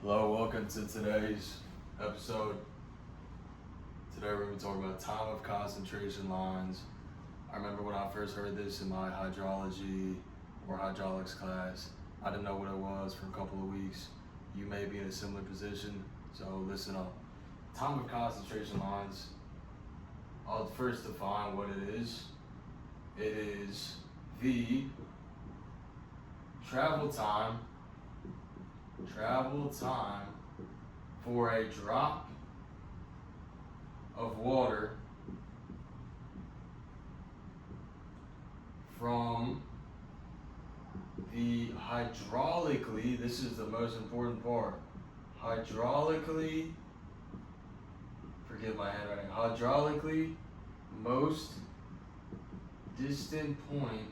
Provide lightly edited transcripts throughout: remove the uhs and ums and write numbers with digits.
Hello, welcome to today's episode. Today we're going to talk about time of concentration lines. I remember when I first heard this in my hydrology or hydraulics class, I didn't know what it was for a couple of weeks. You may be in a similar position, so listen up. Time of concentration lines, I'll first define what it is. It is the travel time for a drop of water from the hydraulically, this is the most important part, hydraulically, forgive my handwriting, hydraulically most distant point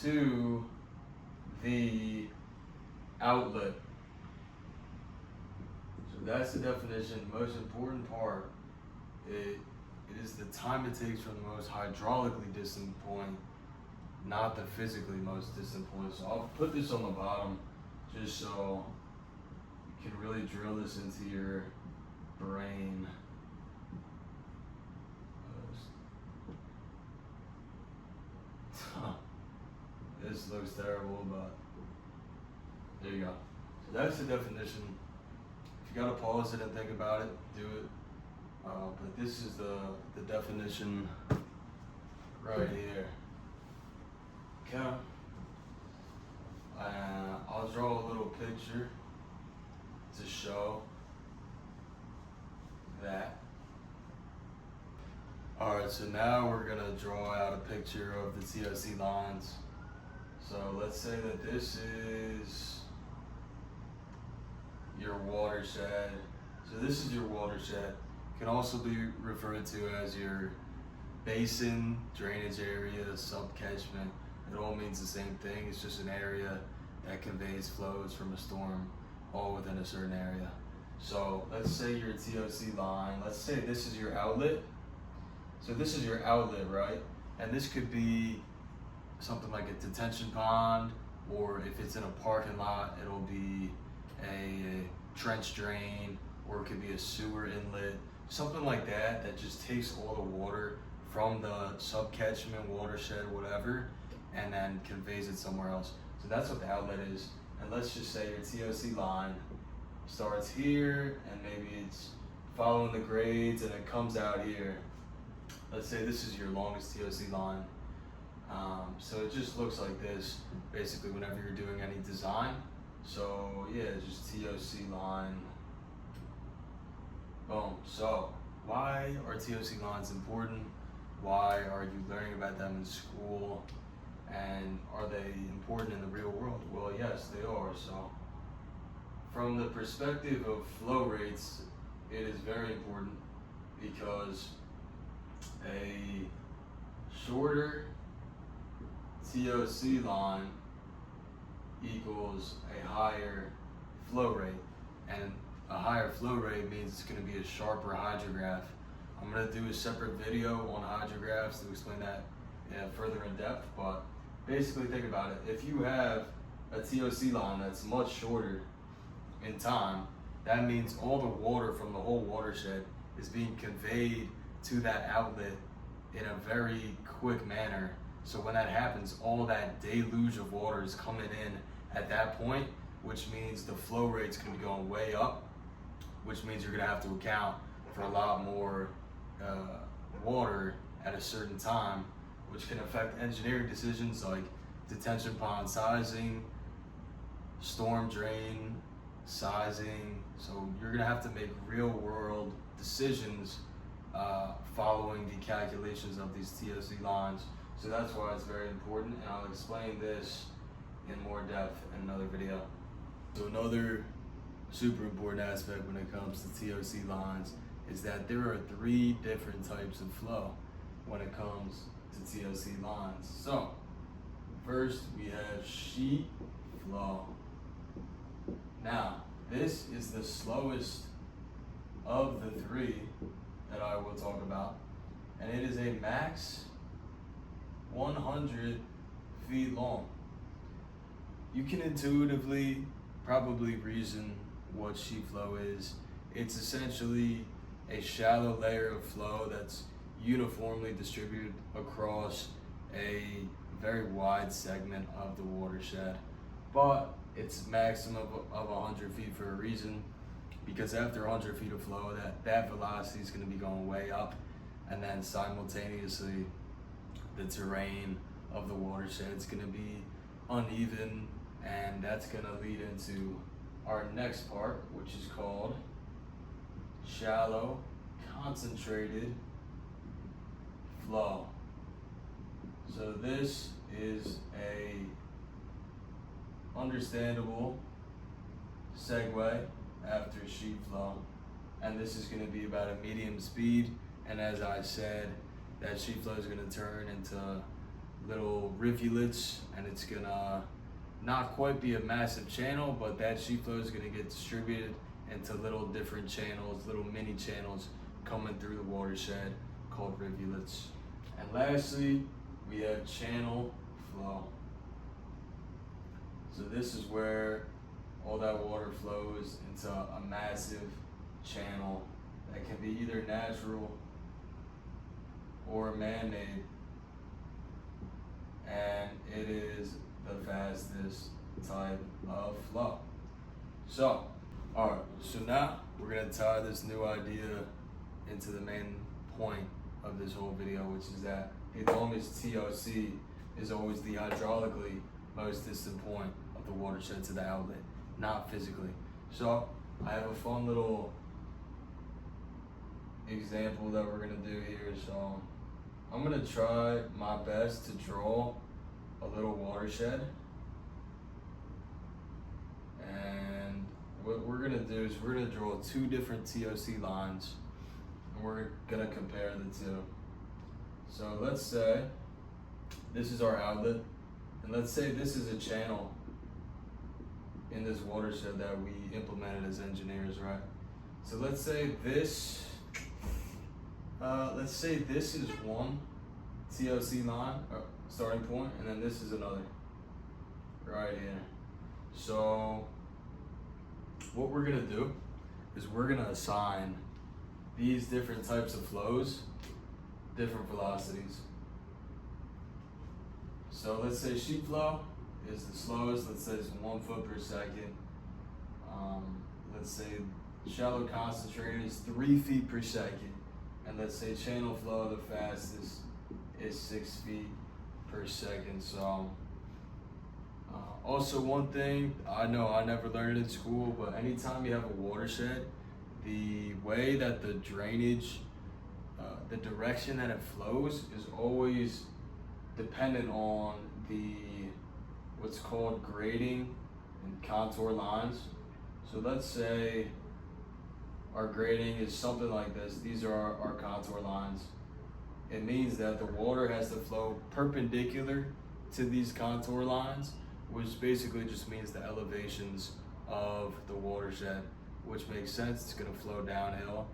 to the outlet. So that's the definition. Most important part, it is the time it takes from the most hydraulically distant point, not the physically most distant point. So I'll put this on the bottom just so you can really drill this into your brain. This looks terrible, but there you go. So that's the definition. If you gotta pause it and think about it, do it. But this is the definition right here. Okay. I'll draw a little picture to show that. Alright, so now we're gonna draw out a picture of the TOC lines. So let's say that this is your watershed. So this is your watershed. It can also be referred to as your basin, drainage area, subcatchment. It all means the same thing. It's just an area that conveys flows from a storm all within a certain area. So let's say your TOC line, let's say this is your outlet. So this is your outlet, right? And this could be something like a detention pond, or if it's in a parking lot, it'll be a trench drain, or it could be a sewer inlet, something like that that just takes all the water from the subcatchment, watershed, whatever, and then conveys it somewhere else. So that's what the outlet is. And let's just say your TOC line starts here, and maybe it's following the grades and it comes out here. Let's say this is your longest TOC line. So it just looks like this, basically, whenever you're doing any design. So yeah, just TOC line. Boom. So why are TOC lines important? Why are you learning about them in school? And are they important in the real world? Well, yes, they are. So from the perspective of flow rates, it is very important because a shorter TOC line equals a higher flow rate, and a higher flow rate means it's going to be a sharper hydrograph. I'm going to do a separate video on hydrographs to explain that further in depth, but basically think about it. If you have a TOC line that's much shorter in time, that means all the water from the whole watershed is being conveyed to that outlet in a very quick manner. So when that happens, all that deluge of water is coming in at that point, which means the flow rate's gonna be going way up, which means you're gonna have to account for a lot more water at a certain time, which can affect engineering decisions like detention pond sizing, storm drain sizing. So you're gonna have to make real world decisions following the calculations of these TOC lines. So that's why it's very important, and I'll explain this in more depth in another video. So another super important aspect when it comes to TOC lines is that there are 3 different types of flow when it comes to TOC lines. So first we have sheet flow. Now this is the slowest of the 3 that I will talk about, and it is a max 100 feet long. you can intuitively probably reason what sheet flow is. It's essentially a shallow layer of flow that's uniformly distributed across a very wide segment of the watershed. But it's maximum of 100 feet for a reason, because after 100 feet of flow, that velocity is going to be going way up, and then simultaneously the terrain of the watershed is going to be uneven, and that's going to lead into our next part, which is called shallow concentrated flow. So this is a understandable segue after sheet flow, and this is going to be about a medium speed, and as I said, that sheet flow is going to turn into little rivulets, and it's going to not quite be a massive channel, but that sheet flow is going to get distributed into little different channels, little mini channels coming through the watershed called rivulets. And lastly, we have channel flow. So this is where all that water flows into a massive channel that can be either natural or man-made, and it is the fastest type of flow. So, alright, so now we're gonna tie this new idea into the main point of this whole video, which is that the longest TOC is always the hydraulically most distant point of the watershed to the outlet, not physically. So I have a fun little example that we're gonna do here. So I'm gonna try my best to draw a little watershed, and what we're gonna do is we're gonna draw two different TOC lines, and we're gonna compare the two. So let's say this is our outlet, and let's say this is a channel in this watershed that we implemented as engineers, right? So let's say this is one TOC line, starting point, and then this is another, right here. So what we're gonna do is we're gonna assign these different types of flows different velocities. So let's say sheet flow is the slowest, let's say it's 1 foot per second. Let's say shallow concentrated is 3 feet per second. And let's say channel flow, the fastest, is 6 feet per second. So also one thing, I know I never learned it in school, but anytime you have a watershed, the way that the drainage, the direction that it flows is always dependent on the what's called grading and contour lines. So let's say our grading is something like this. These are our contour lines. It means that the water has to flow perpendicular to these contour lines, which basically just means the elevations of the watershed, which makes sense. It's gonna flow downhill,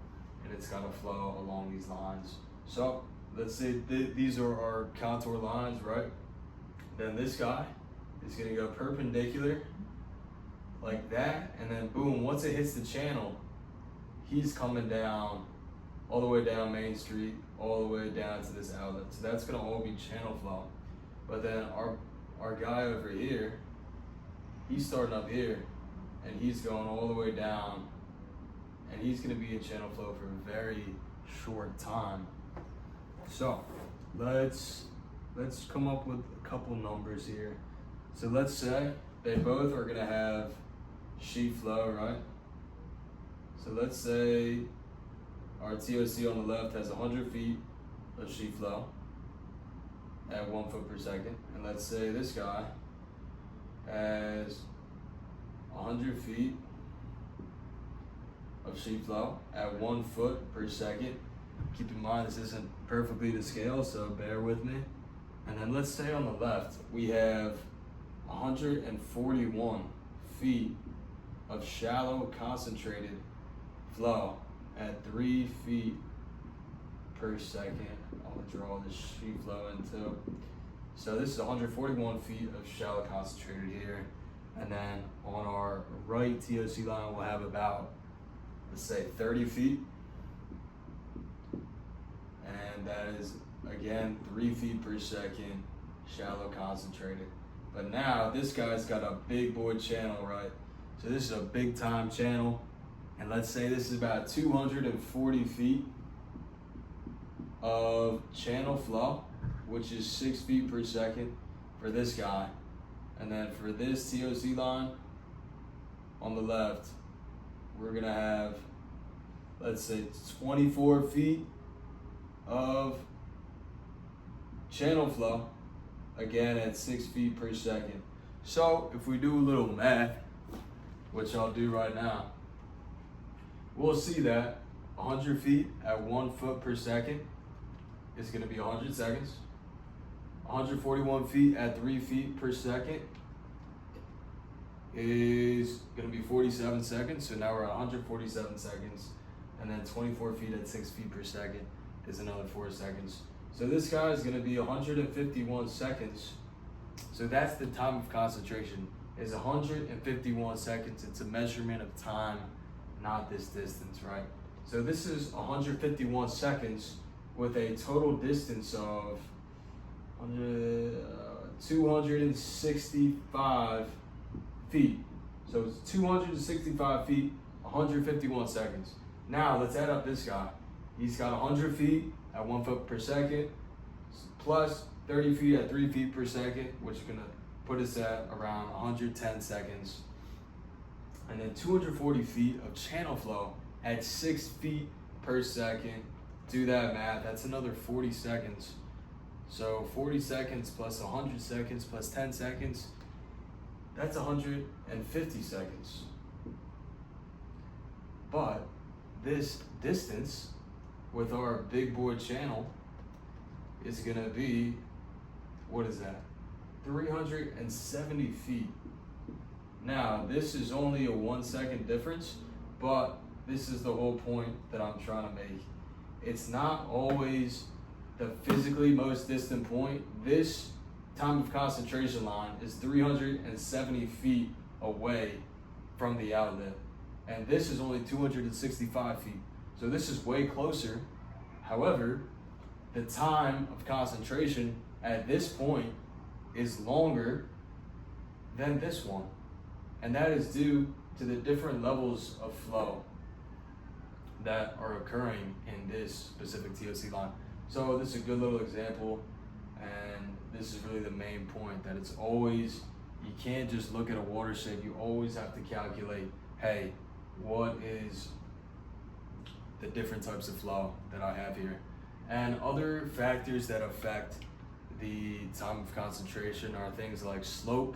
and it's gonna flow along these lines. So let's say these are our contour lines, right? Then this guy is gonna go perpendicular like that, and then boom, once it hits the channel, he's coming down all the way down Main Street, all the way down to this outlet. So that's gonna all be channel flow. But then our guy over here, he's starting up here, and he's going all the way down, and he's gonna be in channel flow for a very short time. So let's come up with a couple numbers here. So let's say they both are gonna have sheet flow, right? So let's say our TOC on the left has 100 feet of sheet flow at 1 foot per second. And let's say this guy has 100 feet of sheet flow at 1 foot per second. Keep in mind, this isn't perfectly to scale, so bear with me. And then let's say on the left, we have 141 feet of shallow concentrated flow at 3 feet per second. I'll draw this sheet flow in too. So this is 141 feet of shallow concentrated here. And then on our right TOC line, we'll have about, let's say 30 feet. And that is, again, 3 feet per second, shallow concentrated. But now this guy's got a big boy channel, right? So this is a big time channel. And let's say this is about 240 feet of channel flow, which is 6 feet per second for this guy. And then for this TOC line on the left, we're gonna have, let's say 24 feet of channel flow, again at 6 feet per second. So if we do a little math, which I'll do right now, we'll see that 100 feet at 1 foot per second is gonna be 100 seconds. 141 feet at 3 feet per second is gonna be 47 seconds. So now we're at 147 seconds. And then 24 feet at 6 feet per second is another 4 seconds. So this guy is gonna be 151 seconds. So that's the time of concentration, is 151 seconds. It's a measurement of time, not this distance, right? So this is 151 seconds with a total distance of 265 feet. So it's 265 feet, 151 seconds. Now let's add up this guy. He's got 100 feet at 1 foot per second, plus 30 feet at 3 feet per second, which is gonna put us at around 110 seconds. And then 240 feet of channel flow at 6 feet per second. Do that math, that's another 40 seconds. So 40 seconds plus 100 seconds plus 10 seconds, that's 150 seconds. But this distance with our big boy channel is gonna be, what is that? 370 feet. Now, this is only a 1 second difference, but this is the whole point that I'm trying to make. It's not always the physically most distant point. This time of concentration line is 370 feet away from the outlet. And this is only 265 feet. So this is way closer. However, the time of concentration at this point is longer than this one. And that is due to the different levels of flow that are occurring in this specific TOC line. So this is a good little example, and this is really the main point, that it's always, you can't just look at a watershed, you always have to calculate, hey, what is the different types of flow that I have here? And other factors that affect the time of concentration are things like slope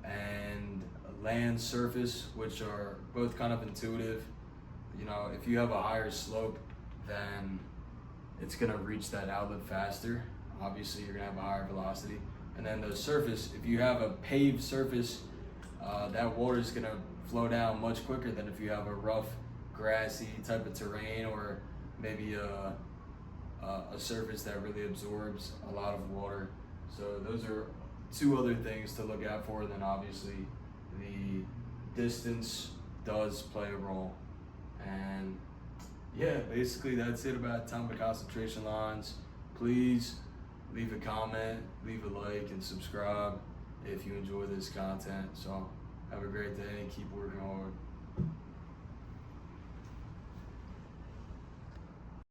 and land surface, which are both kind of intuitive. You know, if you have a higher slope, then it's gonna reach that outlet faster. Obviously, you're gonna have a higher velocity. And then the surface, if you have a paved surface, that water is gonna flow down much quicker than if you have a rough, grassy type of terrain, or maybe a surface that really absorbs a lot of water. So those are two other things to look out for. And then obviously the distance does play a role. And yeah, basically that's it about time of concentration lines. Please leave a comment, leave a like, and subscribe if you enjoy this content. So have a great day and keep working hard.